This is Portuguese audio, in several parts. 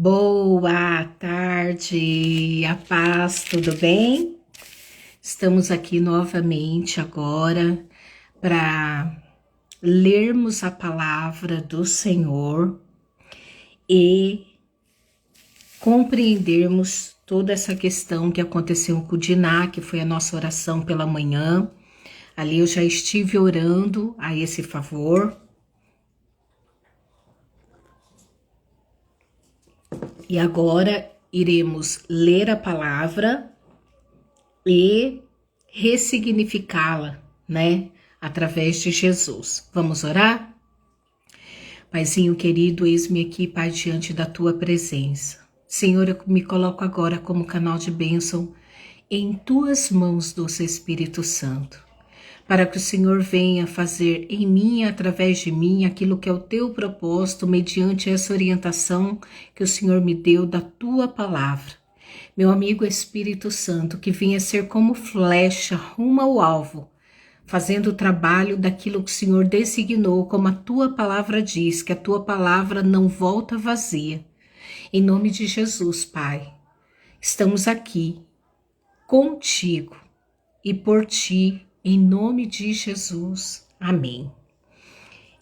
Boa tarde, a paz, tudo bem? Estamos aqui novamente agora para lermos a palavra do Senhor e compreendermos toda essa questão que aconteceu com o Diná, que foi a nossa oração pela manhã. Ali eu já estive orando a esse favor. E agora iremos ler a palavra e ressignificá-la, né? Através de Jesus. Vamos orar? Paizinho querido, eis-me aqui, Pai, diante da Tua presença. Senhor, eu me coloco agora como canal de bênção em Tuas mãos, doce Espírito Santo, para que o Senhor venha fazer em mim, através de mim, aquilo que é o Teu propósito, mediante essa orientação que o Senhor me deu da Tua palavra. Meu amigo Espírito Santo, que venha ser como flecha rumo ao alvo, fazendo o trabalho daquilo que o Senhor designou, como a Tua palavra diz, que a Tua palavra não volta vazia. Em nome de Jesus, Pai, estamos aqui contigo e por Ti, em nome de Jesus. Amém.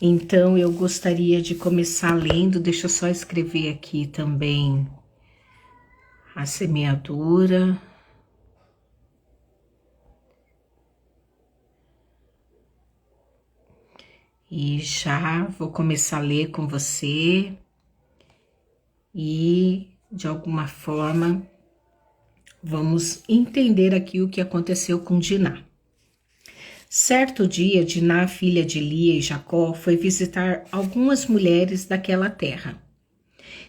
Então, eu gostaria de começar lendo, deixa eu só escrever aqui também a semeadura. E já vou começar a ler com você. E, de alguma forma, vamos entender aqui o que aconteceu com Diná. Certo dia, Diná, filha de Lia e Jacó, foi visitar algumas mulheres daquela terra.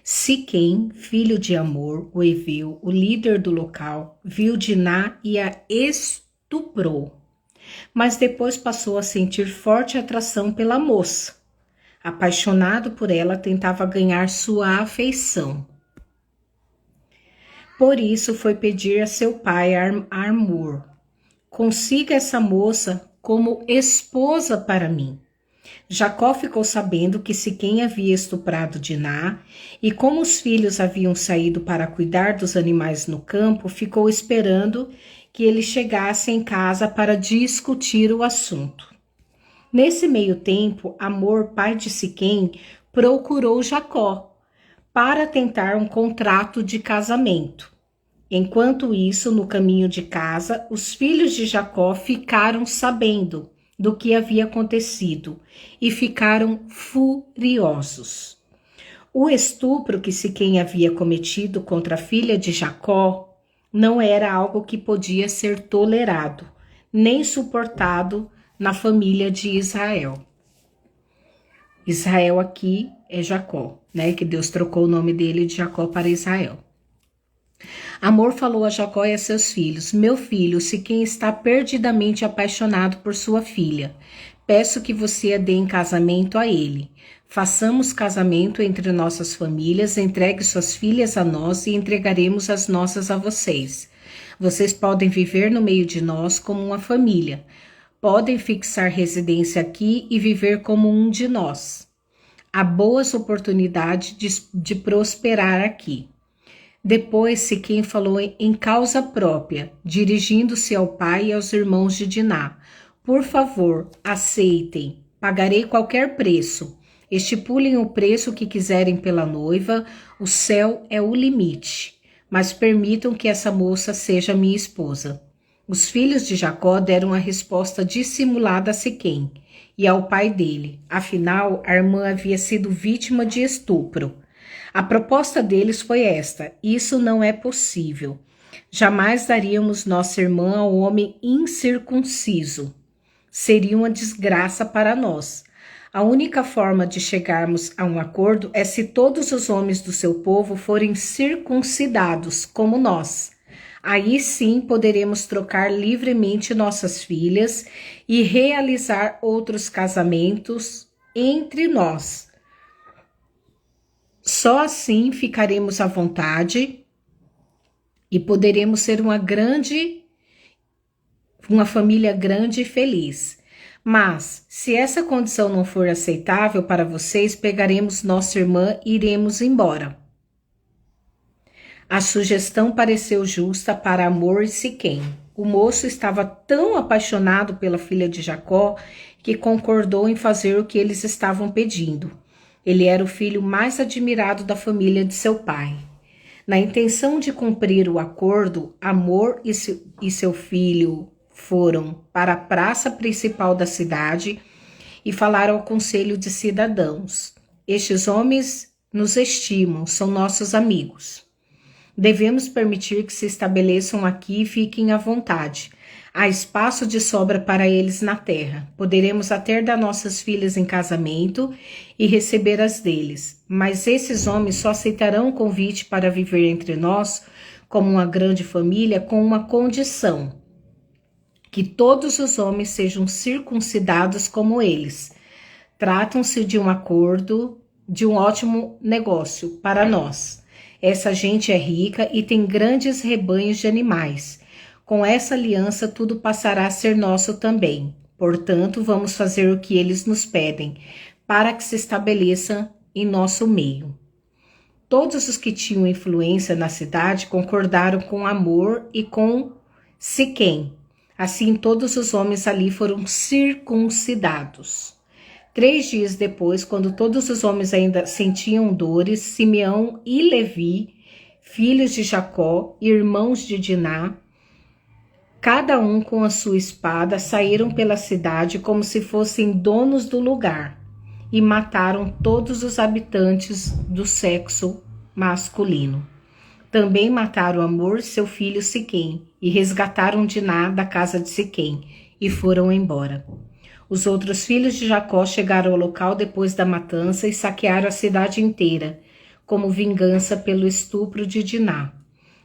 Siquém, filho de Amor, o heveu, o líder do local, viu Diná e a estuprou, mas depois passou a sentir forte atração pela moça. Apaixonado por ela, tentava ganhar sua afeição. Por isso foi pedir a seu pai Armur: consiga essa moça como esposa para mim. Jacó ficou sabendo que Siquém havia estuprado Diná, e como os filhos haviam saído para cuidar dos animais no campo, ficou esperando que ele chegasse em casa para discutir o assunto. Nesse meio tempo, Amor, pai de Siquém, procurou Jacó para tentar um contrato de casamento. Enquanto isso, no caminho de casa, os filhos de Jacó ficaram sabendo do que havia acontecido e ficaram furiosos. O estupro que Siquém havia cometido contra a filha de Jacó não era algo que podia ser tolerado, nem suportado na família de Israel. Israel aqui é Jacó, né? Que Deus trocou o nome dele de Jacó para Israel. Amor falou a Jacó e a seus filhos: meu filho, Siquém está perdidamente apaixonado por sua filha. Peço que você a dê em casamento a ele. Façamos casamento entre nossas famílias, entregue suas filhas a nós e entregaremos as nossas a vocês. Vocês podem viver no meio de nós como uma família. Podem fixar residência aqui e viver como um de nós. Há boas oportunidades de prosperar aqui. Depois Siquém falou em causa própria, dirigindo-se ao pai e aos irmãos de Diná: por favor, aceitem, pagarei qualquer preço. Estipulem o preço que quiserem pela noiva, o céu é o limite, mas permitam que essa moça seja minha esposa. Os filhos de Jacó deram a resposta dissimulada a Siquém e ao pai dele, afinal a irmã havia sido vítima de estupro. A proposta deles foi esta: isso não é possível. Jamais daríamos nossa irmã ao homem incircunciso. Seria uma desgraça para nós. A única forma de chegarmos a um acordo é se todos os homens do seu povo forem circuncidados, como nós. Aí sim poderemos trocar livremente nossas filhas e realizar outros casamentos entre nós. Só assim ficaremos à vontade e poderemos ser uma família grande e feliz. Mas, se essa condição não for aceitável para vocês, pegaremos nossa irmã e iremos embora. A sugestão pareceu justa para Hamor e Siquém. O moço estava tão apaixonado pela filha de Jacó que concordou em fazer o que eles estavam pedindo. Ele era o filho mais admirado da família de seu pai. Na intenção de cumprir o acordo, Hamor e seu filho foram para a praça principal da cidade e falaram ao conselho de cidadãos: estes homens nos estimam, são nossos amigos. Devemos permitir que se estabeleçam aqui e fiquem à vontade. Há espaço de sobra para eles na terra. Poderemos até dar nossas filhas em casamento e receber as deles. Mas esses homens só aceitarão o convite para viver entre nós como uma grande família com uma condição: que todos os homens sejam circuncidados como eles. Tratam-se de um acordo, de um ótimo negócio para nós. Essa gente é rica e tem grandes rebanhos de animais. Com essa aliança, tudo passará a ser nosso também. Portanto, vamos fazer o que eles nos pedem, para que se estabeleça em nosso meio. Todos os que tinham influência na cidade concordaram com Hamor e com Siquém. Assim, todos os homens ali foram circuncidados. 3 dias depois, quando todos os homens ainda sentiam dores, Simeão e Levi, filhos de Jacó, irmãos de Diná, cada um com a sua espada, saíram pela cidade como se fossem donos do lugar e mataram todos os habitantes do sexo masculino. Também mataram Hamor, seu filho Siquém, e resgataram Diná da casa de Siquém, e foram embora. Os outros filhos de Jacó chegaram ao local depois da matança e saquearam a cidade inteira, como vingança pelo estupro de Diná.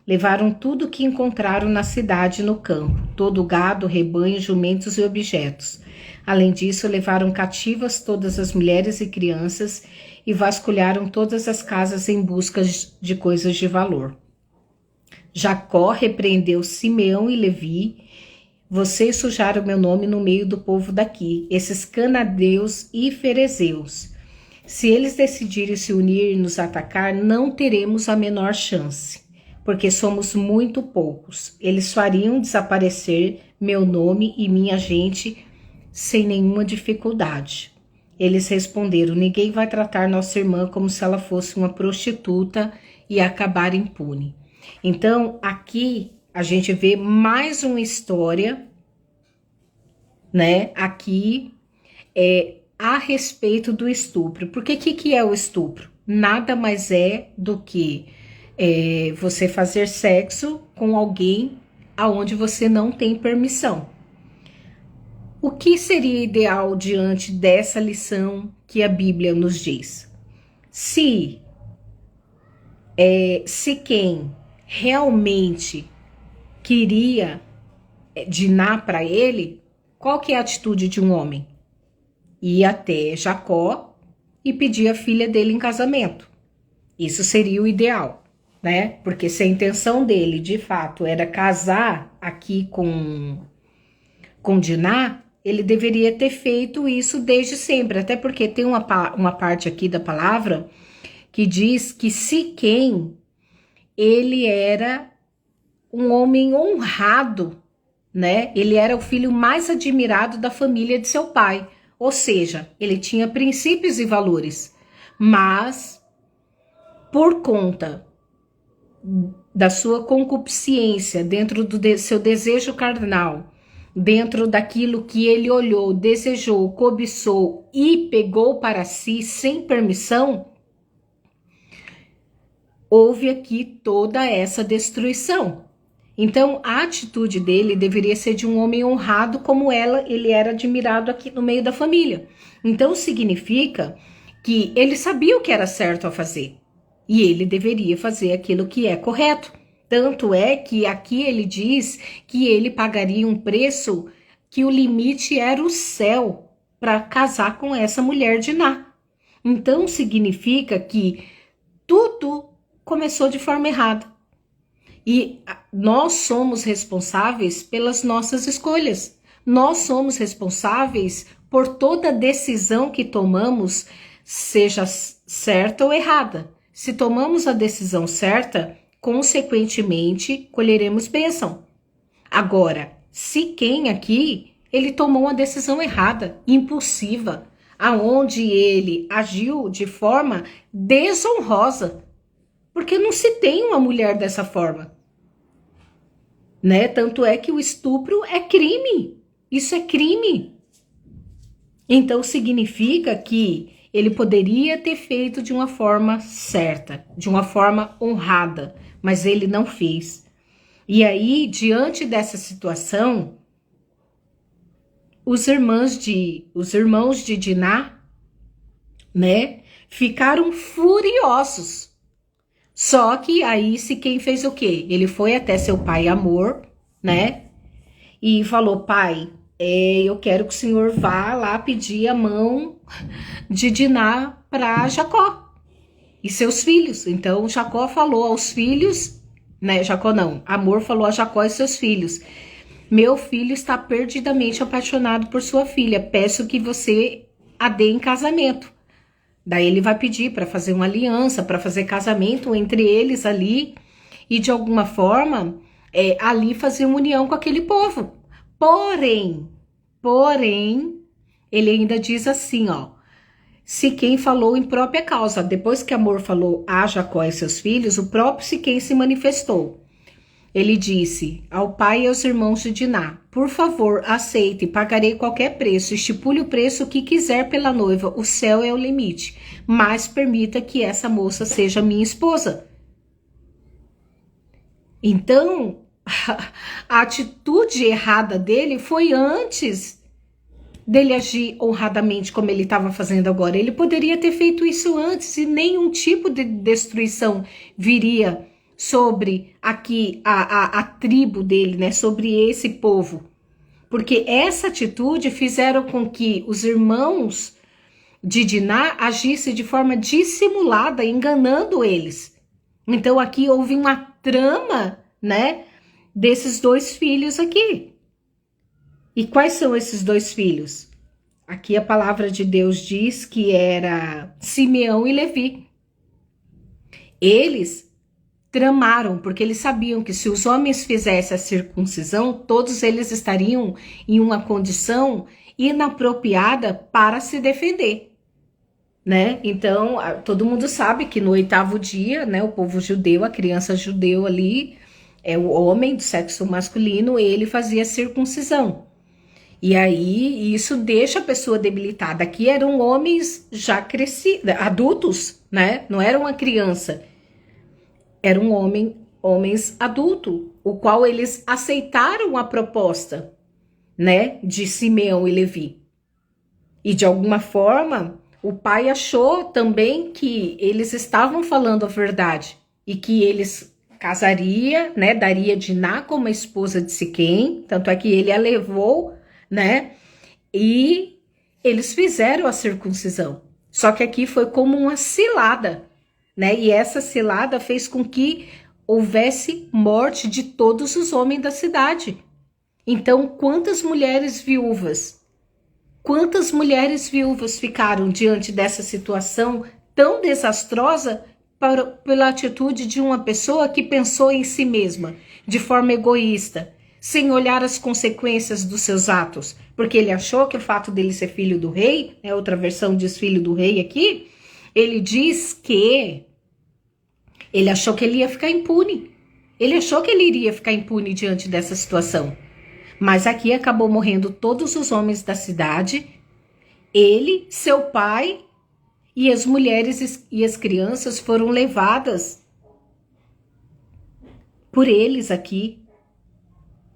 Levaram tudo o que encontraram na cidade e no campo, todo o gado, rebanho, jumentos e objetos. Além disso, levaram cativas todas as mulheres e crianças e vasculharam todas as casas em busca de coisas de valor. Jacó repreendeu Simeão e Levi: vocês sujaram meu nome no meio do povo daqui, esses cananeus e ferezeus. Se eles decidirem se unir e nos atacar, não teremos a menor chance, porque somos muito poucos. Eles fariam desaparecer meu nome e minha gente sem nenhuma dificuldade. Eles responderam: ninguém vai tratar nossa irmã como se ela fosse uma prostituta e acabar impune. Então, aqui a gente vê mais uma história, né? Aqui a respeito do estupro. Porque que é o estupro? Nada mais é do que você fazer sexo com alguém aonde você não tem permissão. O que seria ideal diante dessa lição que a Bíblia nos diz? Se quem realmente queria Diná para ele, qual que é a atitude de um homem? Ir até Jacó e pedir a filha dele em casamento. Isso seria o ideal, né? Porque se a intenção dele, de fato, era casar aqui com Diná, ele deveria ter feito isso desde sempre. Até porque tem uma parte aqui da palavra que diz que Siquém, ele era um homem honrado, né? Ele era o filho mais admirado da família de seu pai. Ou seja, ele tinha princípios e valores. Mas, por conta da sua concupiscência, dentro do seu desejo carnal, dentro daquilo que ele olhou, desejou, cobiçou e pegou para si sem permissão, houve aqui toda essa destruição. Então, a atitude dele deveria ser de um homem honrado como ele era admirado aqui no meio da família. Então, significa que ele sabia o que era certo a fazer. E ele deveria fazer aquilo que é correto. Tanto é que aqui ele diz que ele pagaria um preço que o limite era o céu para casar com essa mulher Diná. Então, significa que tudo começou de forma errada. E nós somos responsáveis pelas nossas escolhas. Nós somos responsáveis por toda decisão que tomamos, seja certa ou errada. Se tomamos a decisão certa, consequentemente, colheremos bênção. Agora, Siquém aqui, ele tomou uma decisão errada, impulsiva, aonde ele agiu de forma desonrosa, porque não se tem uma mulher dessa forma, né? Tanto é que o estupro é crime, isso é crime. Então significa que ele poderia ter feito de uma forma certa, de uma forma honrada, mas ele não fez. E aí, diante dessa situação, os irmãos de Diná, né, ficaram furiosos. Só que aí Siquém fez o quê? Ele foi até seu pai Amor, né, e falou: pai, eu quero que o senhor vá lá pedir a mão de Diná para Jacó e seus filhos. Então Jacó falou aos filhos, né, Jacó não, Amor falou a Jacó e seus filhos: meu filho está perdidamente apaixonado por sua filha, peço que você a dê em casamento. Daí ele vai pedir para fazer uma aliança, para fazer casamento entre eles ali, e de alguma forma ali fazer uma união com aquele povo. Porém, ele ainda diz assim, ó: Siquém falou em própria causa. Depois que Amor falou a Jacó e seus filhos, o próprio Siquém se manifestou. Ele disse ao pai e aos irmãos de Diná: por favor, aceite, pagarei qualquer preço, estipule o preço que quiser pela noiva, o céu é o limite, mas permita que essa moça seja minha esposa. Então, a atitude errada dele foi antes dele agir honradamente como ele estava fazendo agora. Ele poderia ter feito isso antes e nenhum tipo de destruição viria sobre aqui a tribo dele, né? Sobre esse povo. Porque essa atitude fizeram com que os irmãos de Diná agissem de forma dissimulada, enganando eles. Então aqui houve uma trama, né? Desses dois filhos aqui. E quais são esses dois filhos? Aqui a palavra de Deus diz que era Simeão e Levi. Eles tramaram, porque eles sabiam que se os homens fizessem a circuncisão, todos eles estariam em uma condição inapropriada para se defender, né? Então, todo mundo sabe que no 8º dia, né, o povo judeu, a criança judeu ali, o homem do sexo masculino, ele fazia circuncisão. E aí, isso deixa a pessoa debilitada. Aqui eram homens já crescidos, adultos, né? Não era uma criança. Eram homens adultos, o qual eles aceitaram a proposta, né, de Simeão e Levi. E de alguma forma, o pai achou também que eles estavam falando a verdade e que eles casaria, né, daria Diná como a esposa de Siquém, tanto é que ele a levou, né, e eles fizeram a circuncisão. Só que aqui foi como uma cilada, né? E essa cilada fez com que houvesse morte de todos os homens da cidade. Então, quantas mulheres viúvas ficaram diante dessa situação tão desastrosa pela atitude de uma pessoa que pensou em si mesma, de forma egoísta, sem olhar as consequências dos seus atos, porque ele achou que o fato dele ser filho do rei, outra versão diz filho do rei aqui, ele diz que ele achou que ele ia ficar impune. Ele achou que ele iria ficar impune diante dessa situação. Mas aqui acabou morrendo todos os homens da cidade, ele, seu pai e as mulheres e as crianças foram levadas por eles aqui.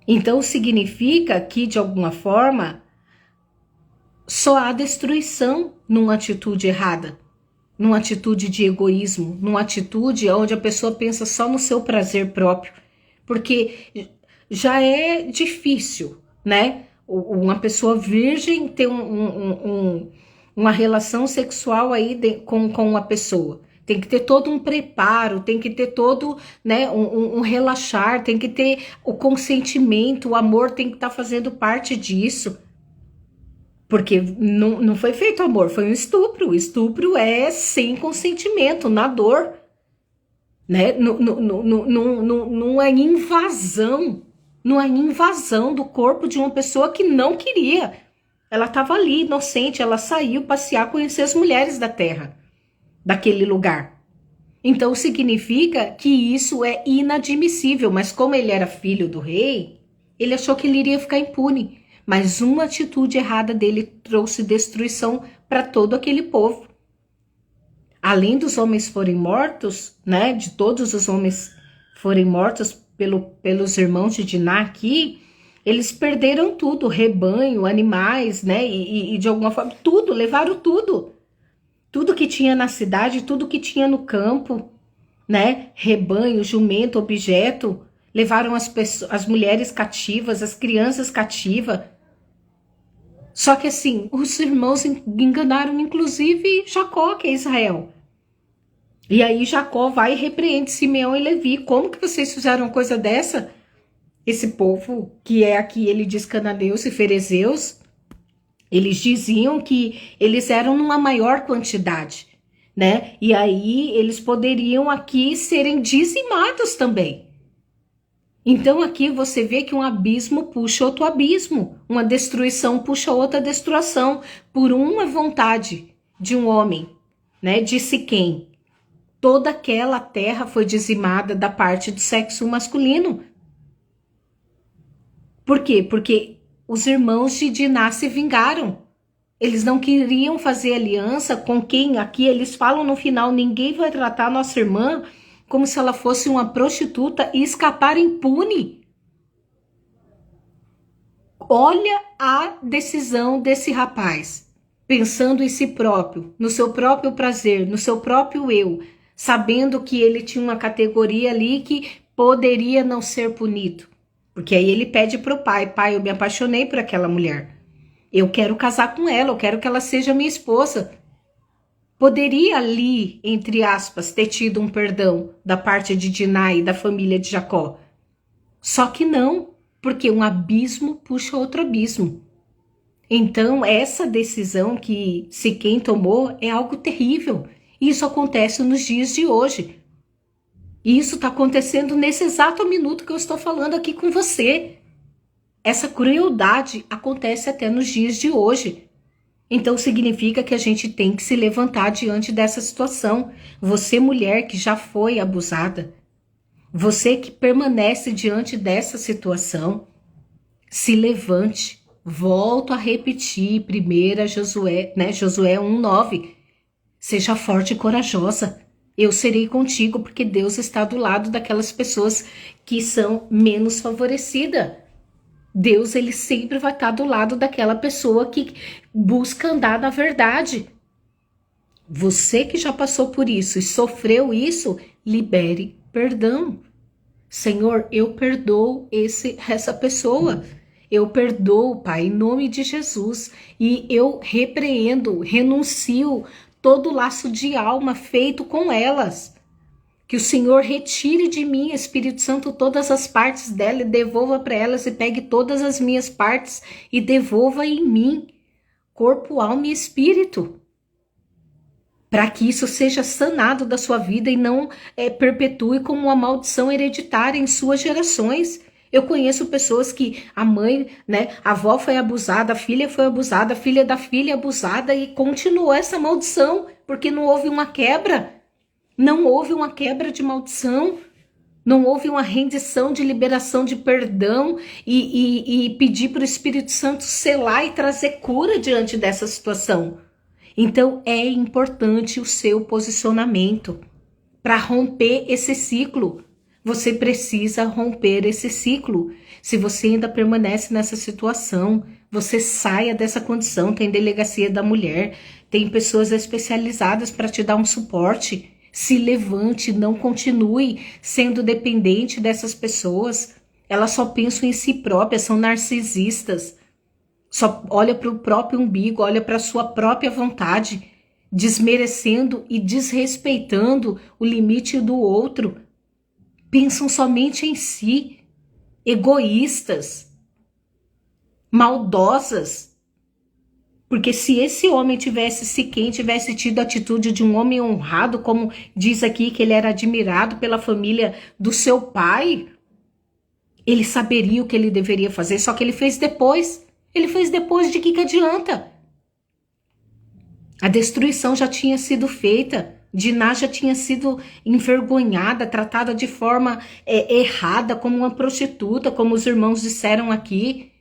Então significa que, de alguma forma, só há destruição numa atitude errada, numa atitude de egoísmo, numa atitude onde a pessoa pensa só no seu prazer próprio, porque já é difícil, né? Uma pessoa virgem ter uma relação sexual aí com uma pessoa. Tem que ter todo um preparo, tem que ter todo, né, um relaxar, tem que ter o consentimento, o amor tem que estar fazendo parte disso. Porque não foi feito amor, foi um estupro. O estupro é sem consentimento, na dor. né? Não é invasão, não é invasão do corpo de uma pessoa que não queria. Ela estava ali, inocente, ela saiu passear, conhecer as mulheres da terra, daquele lugar. Então significa que isso é inadmissível, mas como ele era filho do rei, ele achou que ele iria ficar impune. Mas uma atitude errada dele trouxe destruição para todo aquele povo. Além dos homens forem mortos, né, de todos os homens forem mortos pelos irmãos de Diná aqui, eles perderam tudo, rebanho, animais, né, e de alguma forma, tudo, levaram tudo. Tudo que tinha na cidade, tudo que tinha no campo, né, rebanho, jumento, objeto, levaram as mulheres cativas, as crianças cativas. Só que assim, os irmãos enganaram inclusive Jacó, que é Israel. E aí Jacó vai e repreende Simeão e Levi. Como que vocês fizeram uma coisa dessa? Esse povo, que é aqui, ele diz cananeus e ferezeus, eles diziam que eles eram numa maior quantidade, né? E aí eles poderiam aqui serem dizimados também. Então aqui você vê que um abismo puxa outro abismo, uma destruição puxa outra destruição, por uma vontade de um homem, né? De Siquém. Toda aquela terra foi dizimada da parte do sexo masculino. Por quê? Porque os irmãos de Diná se vingaram. Eles não queriam fazer aliança com quem aqui eles falam no final, ninguém vai tratar a nossa irmã como se ela fosse uma prostituta e escapar impune. Olha a decisão desse rapaz, pensando em si próprio, no seu próprio prazer, no seu próprio eu, sabendo que ele tinha uma categoria ali que poderia não ser punido. Porque aí ele pede para o pai, pai, eu me apaixonei por aquela mulher. Eu quero casar com ela, eu quero que ela seja minha esposa. Poderia ali, entre aspas, ter tido um perdão da parte de Diná e da família de Jacó. Só que não, porque um abismo puxa outro abismo. Então, essa decisão que Siquém tomou é algo terrível. Isso acontece nos dias de hoje. E isso está acontecendo nesse exato minuto que eu estou falando aqui com você. Essa crueldade acontece até nos dias de hoje. Então significa que a gente tem que se levantar diante dessa situação. Você, mulher que já foi abusada, você que permanece diante dessa situação, se levante. Volto a repetir, 1 Josué, né? Josué 1:9. Seja forte e corajosa. Eu serei contigo, porque Deus está do lado daquelas pessoas que são menos favorecidas. Deus, ele sempre vai estar do lado daquela pessoa que busca andar na verdade. Você que já passou por isso e sofreu isso, libere perdão. Senhor, eu perdoo essa pessoa. Eu perdoo, Pai, em nome de Jesus. E eu repreendo, renuncio todo laço de alma feito com elas. Que o Senhor retire de mim, Espírito Santo, todas as partes dela e devolva para elas, e pegue todas as minhas partes e devolva em mim, corpo, alma e espírito. Para que isso seja sanado da sua vida e não perpetue como uma maldição hereditária em suas gerações. Eu conheço pessoas que a mãe, né, a avó foi abusada, a filha foi abusada, a filha da filha abusada e continuou essa maldição, porque não houve uma quebra. Não houve uma quebra de maldição, não houve uma rendição de liberação de perdão e pedir para o Espírito Santo selar e trazer cura diante dessa situação. Então é importante o seu posicionamento para romper esse ciclo. Você precisa romper esse ciclo. Se você ainda permanece nessa situação, você saia dessa condição. Tem delegacia da mulher, tem pessoas especializadas para te dar um suporte. Se levante, não continue sendo dependente dessas pessoas. Elas só pensam em si próprias, são narcisistas. Só olha para o próprio umbigo, olha para a sua própria vontade, desmerecendo e desrespeitando o limite do outro. Pensam somente em si, egoístas, maldosas. Porque se esse homem Siquém tivesse tido a atitude de um homem honrado, como diz aqui que ele era admirado pela família do seu pai, ele saberia o que ele deveria fazer, só que ele fez depois. Ele fez depois, de que adianta? A destruição já tinha sido feita. Diná já tinha sido envergonhada, tratada de forma errada, como uma prostituta, como os irmãos disseram aqui,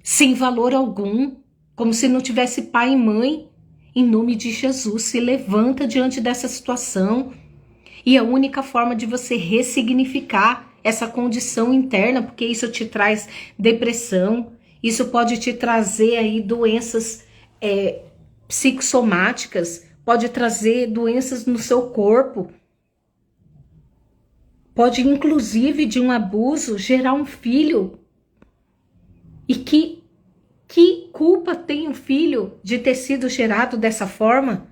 sem valor algum, como se não tivesse pai e mãe. Em nome de Jesus, se levanta diante dessa situação. E a única forma de você ressignificar essa condição interna, porque isso te traz depressão, isso pode te trazer aí doenças psicossomáticas, pode trazer doenças no seu corpo, pode inclusive de um abuso gerar um filho. E que culpa tem um filho de ter sido gerado dessa forma?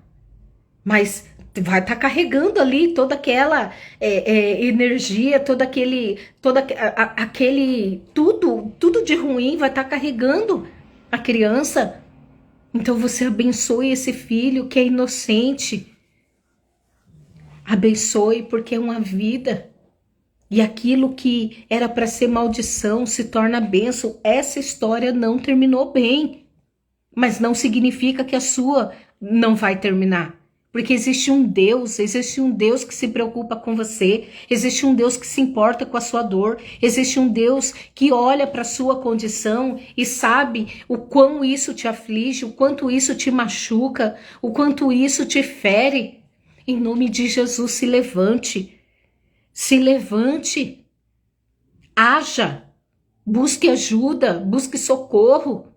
Mas vai estar carregando ali toda aquela energia, tudo de ruim vai estar carregando a criança. Então você abençoe esse filho que é inocente. Abençoe porque é uma vida. E aquilo que era para ser maldição se torna bênção. Essa história não terminou bem. Mas não significa que a sua não vai terminar. Porque existe um Deus que se preocupa com você, existe um Deus que se importa com a sua dor, existe um Deus que olha para a sua condição e sabe o quão isso te aflige, o quanto isso te machuca, o quanto isso te fere. Em nome de Jesus, se levante, haja, busque ajuda, busque socorro.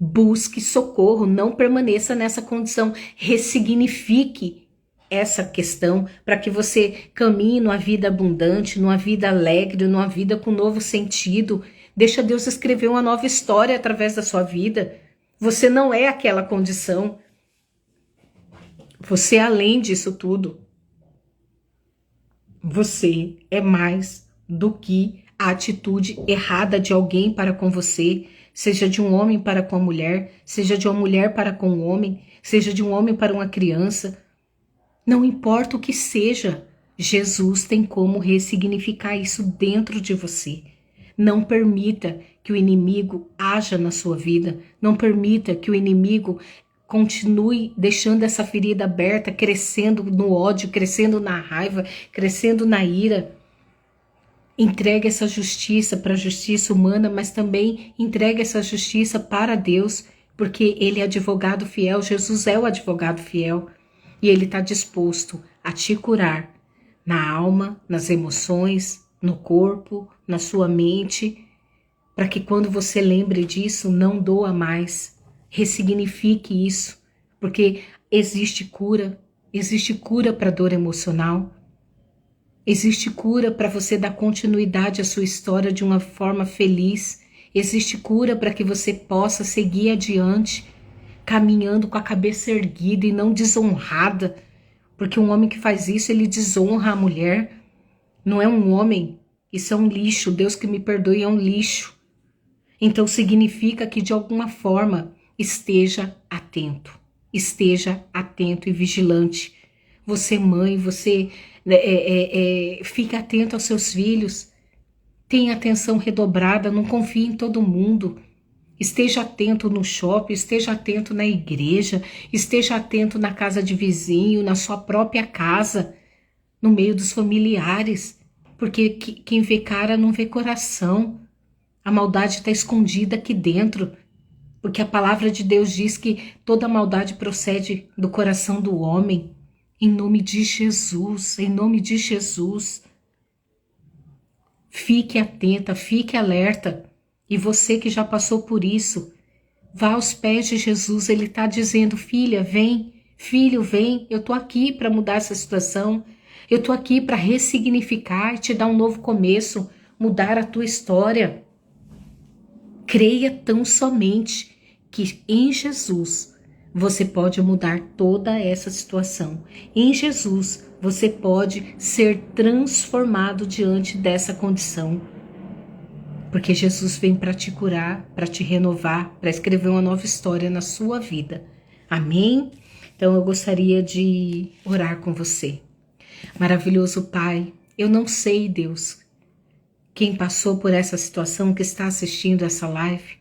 Busque socorro, não permaneça nessa condição. Ressignifique essa questão para que você caminhe numa vida abundante, numa vida alegre, numa vida com novo sentido. Deixa Deus escrever uma nova história através da sua vida. Você não é aquela condição. Você é além disso tudo. Você é mais do que a atitude errada de alguém para com você. Seja de um homem para com a mulher, seja de uma mulher para com um homem, seja de um homem para uma criança. Não importa o que seja, Jesus tem como ressignificar isso dentro de você. Não permita que o inimigo haja na sua vida. Não permita que o inimigo continue deixando essa ferida aberta, crescendo no ódio, crescendo na raiva, crescendo na ira. Entregue essa justiça para a justiça humana, mas também entregue essa justiça para Deus, porque Ele é advogado fiel, Jesus é o advogado fiel, e Ele está disposto a te curar na alma, nas emoções, no corpo, na sua mente, para que quando você lembre disso, não doa mais, ressignifique isso, porque existe cura para dor emocional. Existe cura para você dar continuidade à sua história de uma forma feliz. Existe cura para que você possa seguir adiante, caminhando com a cabeça erguida e não desonrada. Porque um homem que faz isso, ele desonra a mulher. Não é um homem, isso é um lixo. Deus que me perdoe, é um lixo. Então significa que de alguma forma esteja atento e vigilante. Você mãe, você fique atento aos seus filhos, tenha atenção redobrada, não confie em todo mundo. Esteja atento no shopping, esteja atento na igreja, esteja atento na casa de vizinho, na sua própria casa, no meio dos familiares, porque quem vê cara não vê coração. A maldade está escondida aqui dentro, porque a palavra de Deus diz que toda maldade procede do coração do homem. Em nome de Jesus, fique atenta, fique alerta. E você que já passou por isso, vá aos pés de Jesus. Ele está dizendo: filha, vem, filho, vem. Eu estou aqui para mudar essa situação. Eu estou aqui para ressignificar e te dar um novo começo, mudar a tua história. Creia tão somente que em Jesus você pode mudar toda essa situação. Em Jesus, você pode ser transformado diante dessa condição. Porque Jesus vem para te curar, para te renovar, para escrever uma nova história na sua vida. Amém? Então eu gostaria de orar com você. Maravilhoso Pai, eu não sei, Deus, quem passou por essa situação que está assistindo essa live,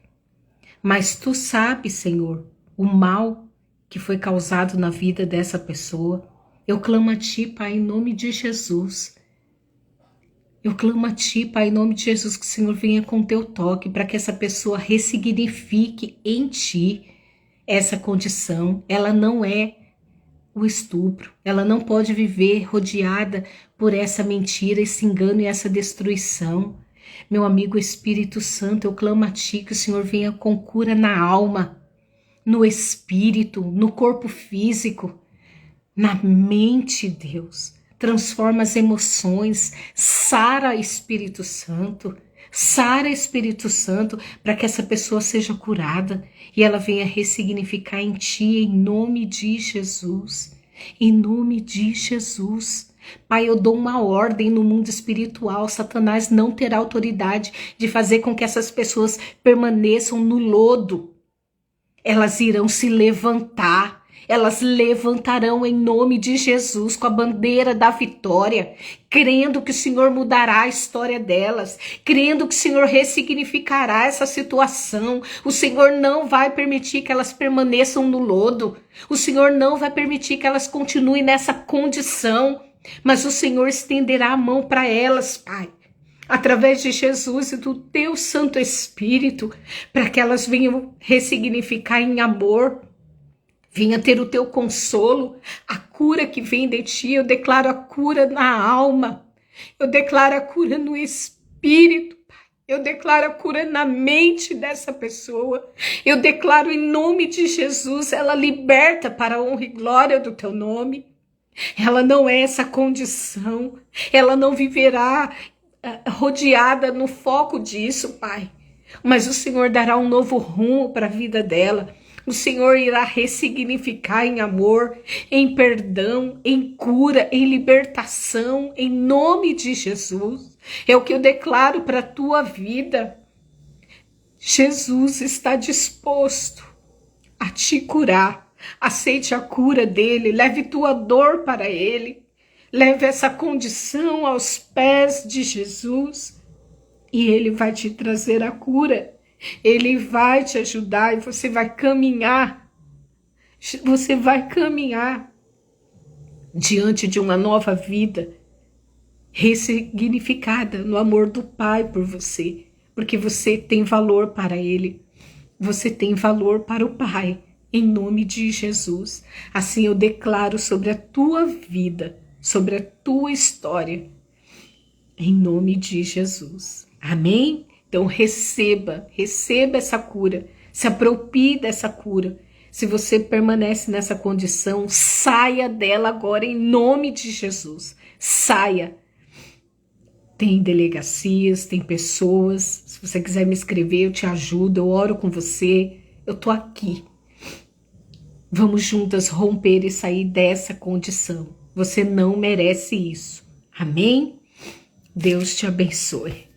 mas Tu sabes, Senhor, o mal que foi causado na vida dessa pessoa. Eu clamo a Ti, Pai, em nome de Jesus. Eu clamo a Ti, Pai, em nome de Jesus, que o Senhor venha com Teu toque para que essa pessoa ressignifique em Ti essa condição. Ela não é o estupro. Ela não pode viver rodeada por essa mentira, esse engano e essa destruição. Meu amigo Espírito Santo, eu clamo a Ti que o Senhor venha com cura na alma, no espírito, no corpo físico, na mente, Deus. Transforma as emoções, sara Espírito Santo, para que essa pessoa seja curada e ela venha ressignificar em Ti, em nome de Jesus. Em nome de Jesus. Pai, eu dou uma ordem no mundo espiritual. Satanás não terá autoridade de fazer com que essas pessoas permaneçam no lodo. Elas irão se levantar. Elas levantarão em nome de Jesus com a bandeira da vitória, crendo que o Senhor mudará a história delas, crendo que o Senhor ressignificará essa situação. O Senhor não vai permitir que elas permaneçam no lodo. O Senhor não vai permitir que elas continuem nessa condição, mas o Senhor estenderá a mão para elas, Pai, através de Jesus e do Teu Santo Espírito, para que elas venham ressignificar em amor, venha ter o Teu consolo, a cura que vem de Ti. Eu declaro a cura na alma, eu declaro a cura no espírito, Pai. Eu declaro a cura na mente dessa pessoa. Eu declaro em nome de Jesus, ela liberta para a honra e glória do Teu nome. Ela não é essa condição, ela não viverá rodeada no foco disso, Pai. Mas o Senhor dará um novo rumo para a vida dela. O Senhor irá ressignificar em amor, em perdão, em cura, em libertação, em nome de Jesus. É o que eu declaro para a tua vida. Jesus está disposto a te curar. Aceite a cura dele, leve tua dor para ele. Leve essa condição aos pés de Jesus e ele vai te trazer a cura. Ele vai te ajudar e você vai caminhar. Você vai caminhar diante de uma nova vida ressignificada no amor do Pai por você, porque você tem valor para Ele. Você tem valor para o Pai, em nome de Jesus. Assim eu declaro sobre a tua vida, sobre a tua história, em nome de Jesus. Amém? Então receba essa cura, se aproprie dessa cura. Se você permanece nessa condição, saia dela agora em nome de Jesus. Saia. Tem delegacias, tem pessoas. Se você quiser me escrever, eu te ajudo, eu oro com você. Eu tô aqui. Vamos juntas romper e sair dessa condição. Você não merece isso. Amém? Deus te abençoe.